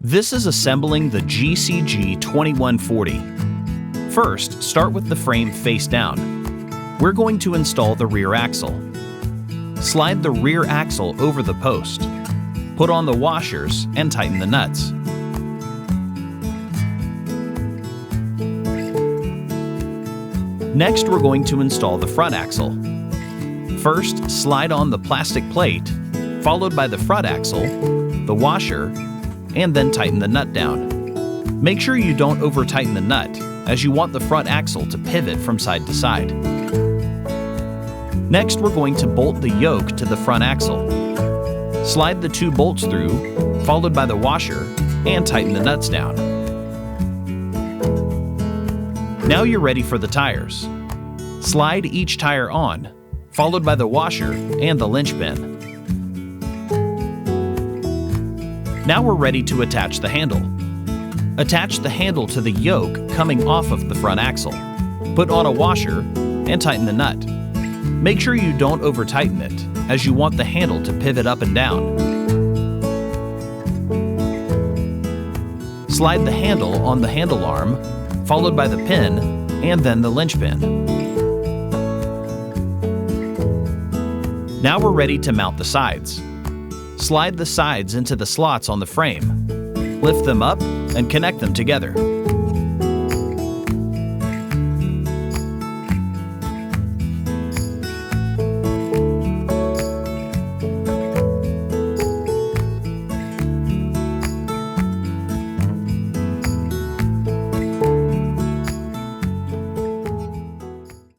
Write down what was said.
This is assembling the GCG 2140. First, start with the frame face down. We're going to install the rear axle. Slide the rear axle over the post. Put on the washers and tighten the nuts. Next, we're going to install the front axle. First, slide on the plastic plate, followed by the front axle, the washer, and then tighten the nut down. Make sure you don't over-tighten the nut, as you want the front axle to pivot from side to side. Next, we're going to bolt the yoke to the front axle. Slide the 2 bolts through, followed by the washer, and tighten the nuts down. Now you're ready for the tires. Slide each tire on, followed by the washer and the linchpin. Now we're ready to attach the handle. Attach the handle to the yoke coming off of the front axle. Put on a washer and tighten the nut. Make sure you don't over-tighten it, as you want the handle to pivot up and down. Slide the handle on the handle arm, followed by the pin, and then the linchpin. Now we're ready to mount the sides. Slide the sides into the slots on the frame. Lift them up and connect them together.